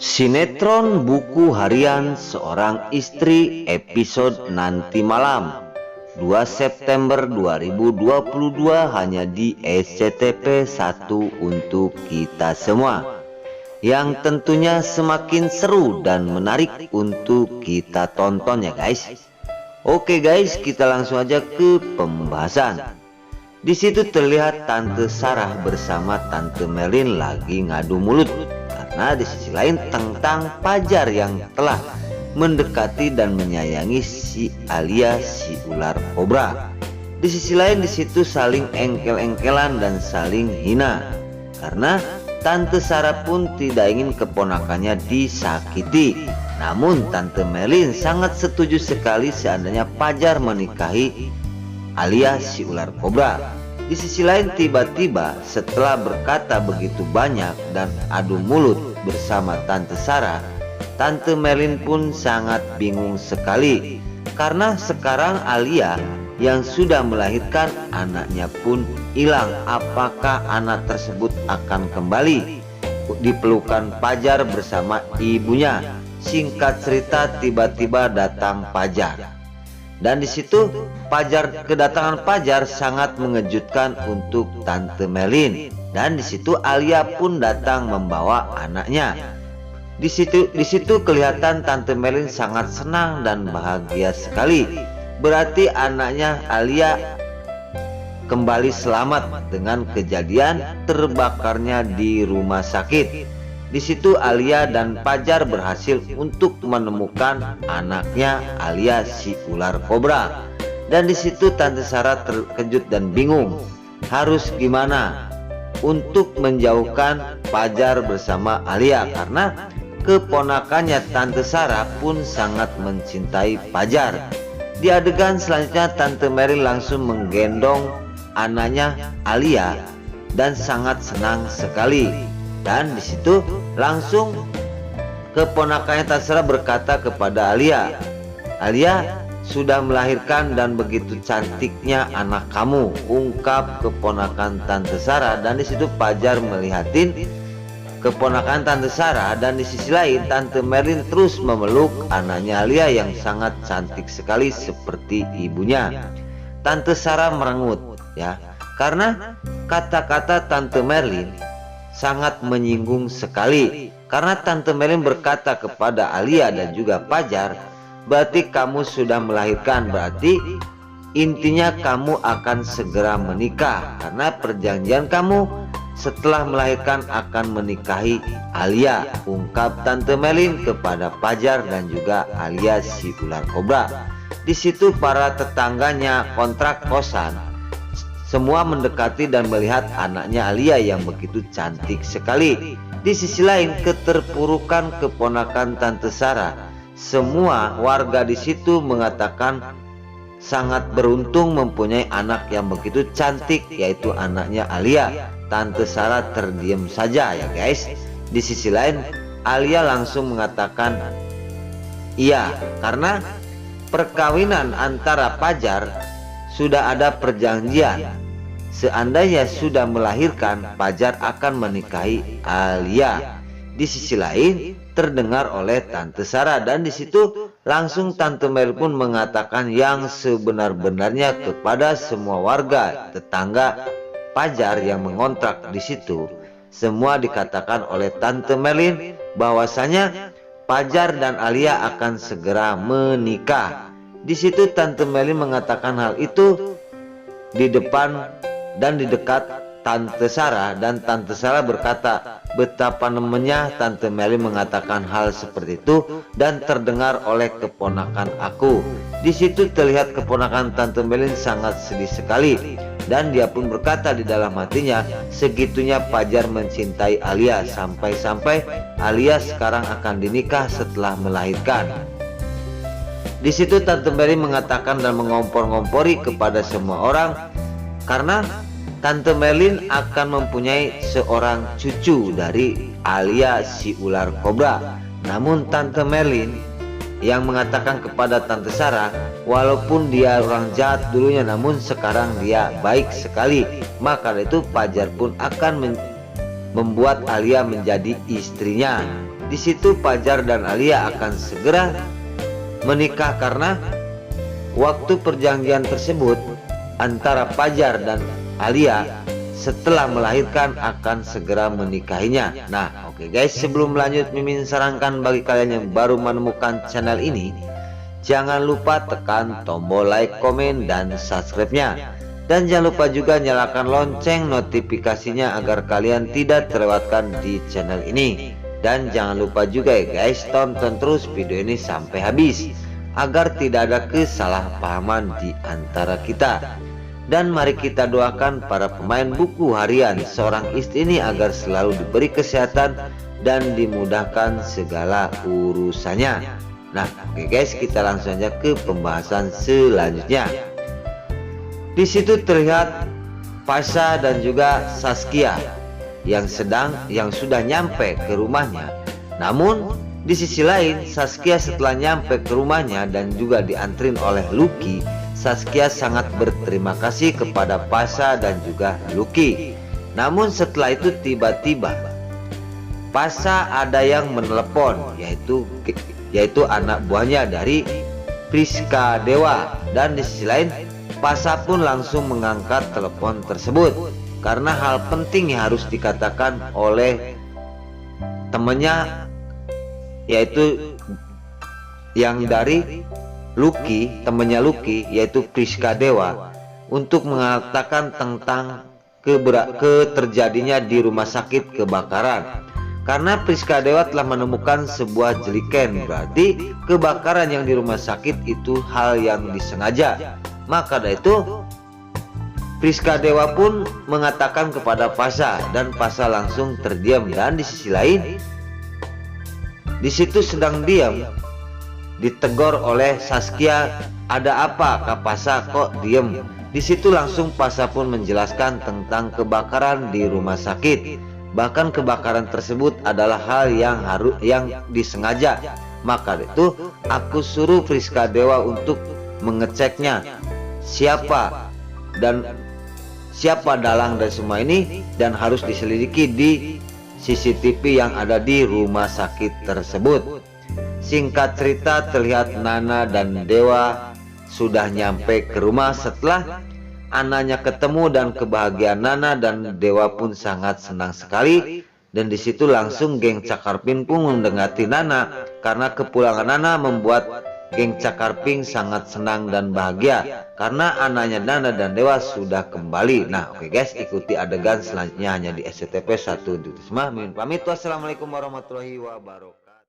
Sinetron Buku Harian Seorang Istri episode nanti malam 2 September 2022 hanya di SCTV 1 untuk kita semua, yang tentunya semakin seru dan menarik untuk kita tonton ya guys. Oke guys, kita langsung aja ke pembahasan. Di situ terlihat Tante Sarah bersama Tante Melin lagi ngadu mulut karena di sisi lain tentang Pajar yang telah mendekati dan menyayangi si Alia si ular kobra. Di sisi lain di situ saling engkel-engkelan dan saling hina karena Tante Sarah pun tidak ingin keponakannya disakiti. Namun Tante Melin sangat setuju sekali seandainya Pajar menikahi Alia si ular kobra. Di sisi lain tiba-tiba setelah berkata begitu banyak dan adu mulut bersama Tante Sarah, Tante Melin pun sangat bingung sekali karena sekarang Alia yang sudah melahirkan anaknya pun hilang. Apakah anak tersebut akan kembali dipelukan Pajar bersama ibunya? Singkat cerita, tiba-tiba datang Pajar. Dan di situ kedatangan Pajar sangat mengejutkan untuk Tante Melin. Dan di situ Alia pun datang membawa anaknya. Di situ kelihatan Tante Melin sangat senang dan bahagia sekali. Berarti anaknya Alia kembali selamat dengan kejadian terbakarnya di rumah sakit. Di situ Alia dan Pajar berhasil untuk menemukan anaknya Alia si ular kobra. Dan di situ Tante Sarah terkejut dan bingung harus gimana untuk menjauhkan Pajar bersama Alia karena keponakannya Tante Sarah pun sangat mencintai Pajar. Di adegan selanjutnya Tante Mary langsung menggendong anaknya Alia dan sangat senang sekali. Dan di situ langsung keponakannya Tante Sarah berkata kepada Alia, "Alia sudah melahirkan dan begitu cantiknya anak kamu," ungkap keponakan Tante Sarah. Dan di situ Pajar melihatin keponakan Tante Sarah dan di sisi lain Tante Merlin terus memeluk anaknya Alia yang sangat cantik sekali seperti ibunya. Tante Sarah merengut ya, karena kata-kata Tante Merlin sangat menyinggung sekali karena Tante Melin berkata kepada Alia dan juga Pajar, berarti kamu sudah melahirkan, berarti intinya kamu akan segera menikah karena perjanjian kamu setelah melahirkan akan menikahi Alia, ungkap Tante Melin kepada Pajar dan juga Alia si ular kobra. Di situ para tetangganya kontrak kosan semua mendekati dan melihat anaknya Alia yang begitu cantik sekali. Di sisi lain keterpurukan keponakan Tante Sarah. Semua warga di situ mengatakan sangat beruntung mempunyai anak yang begitu cantik, yaitu anaknya Alia. Tante Sarah terdiam saja ya guys. Di sisi lain Alia langsung mengatakan iya karena perkawinan antara Pajar sudah ada perjanjian. Seandainya sudah melahirkan, Pajar akan menikahi Alia. Di sisi lain terdengar oleh Tante Sarah dan di situ langsung Tante Mel pun mengatakan yang sebenar-benarnya kepada semua warga tetangga Pajar yang mengontrak di situ. Semua dikatakan oleh Tante Melin bahwasanya Pajar dan Alia akan segera menikah. Di situ Tante Melin mengatakan hal itu di depan dan di dekat Tante Sarah, dan Tante Sarah berkata betapa nemennya Tante Melin mengatakan hal seperti itu dan terdengar oleh keponakan aku. Di situ terlihat keponakan Tante Melin sangat sedih sekali dan dia pun berkata di dalam hatinya segitunya Pajar mencintai Alia sampai-sampai Alia sekarang akan dinikah setelah melahirkan. Di situ Tante Mary mengatakan dan mengompor-ngompori kepada semua orang karena Tante Melin akan mempunyai seorang cucu dari Alia si ular kobra. Namun Tante Melin yang mengatakan kepada Tante Sarah, walaupun dia orang jahat dulunya namun sekarang dia baik sekali. Maka itu Pajar pun akan membuat Alia menjadi istrinya. Di situ Fajar dan Alia akan segera menikah karena waktu perjanjian tersebut antara Fajar dan Alia setelah melahirkan akan segera menikahinya. Nah, oke guys, sebelum lanjut, Mimin sarankan bagi kalian yang baru menemukan channel ini, jangan lupa tekan tombol like, komen, dan subscribe-nya. Dan jangan lupa juga nyalakan lonceng notifikasinya agar kalian tidak terlewatkan di channel ini. Dan jangan lupa juga ya guys, tonton terus video ini sampai habis agar tidak ada kesalahpahaman di antara kita. Dan mari kita doakan para pemain buku harian seorang istri ini agar selalu diberi kesehatan dan dimudahkan segala urusannya. Nah, oke guys, kita langsung aja ke pembahasan selanjutnya. Di situ terlihat Pasha dan juga Saskia yang sudah nyampe ke rumahnya. Namun di sisi lain, Saskia setelah nyampe ke rumahnya dan juga diantrin oleh Lucky, Saskia sangat berterima kasih kepada Pasha dan juga Lucky. Namun setelah itu tiba-tiba Pasha ada yang menelepon, yaitu anak buahnya dari Priska Dewa. Dan di sisi lain, Pasha pun langsung mengangkat telepon tersebut karena hal penting yang harus dikatakan oleh temannya, yaitu yang dari Lucky, temannya Lucky, yaitu Priska Dewa, untuk mengatakan tentang terjadinya di rumah sakit kebakaran. Karena Priska Dewa telah menemukan sebuah jerigen, berarti kebakaran yang di rumah sakit itu hal yang disengaja. Maka dari itu Priska Dewa pun mengatakan kepada Pasha, dan Pasha langsung terdiam. Dan di sisi lain, di situ sedang diam, ditegur oleh Saskia, "Ada apa Kak Pasha, kok diem?" Di situ langsung Pasha pun menjelaskan tentang kebakaran di rumah sakit. Bahkan kebakaran tersebut adalah hal yang disengaja. Maka itu aku suruh Priska Dewa untuk mengeceknya siapa dalang dari semua ini, dan harus diselidiki di CCTV yang ada di rumah sakit tersebut. Singkat cerita, terlihat Nana dan Dewa sudah nyampe ke rumah setelah anaknya ketemu, dan kebahagiaan Nana dan Dewa pun sangat senang sekali. Dan di situ langsung geng Cakarping pun mendekati Nana karena kepulangan Nana membuat geng Cakarping sangat senang dan bahagia karena anaknya Nana dan Dewa sudah kembali. Nah, oke guys, ikuti adegan selanjutnya hanya di SCTP 1. Mimin pamit, wassalamualaikum warahmatullahi wabarakatuh.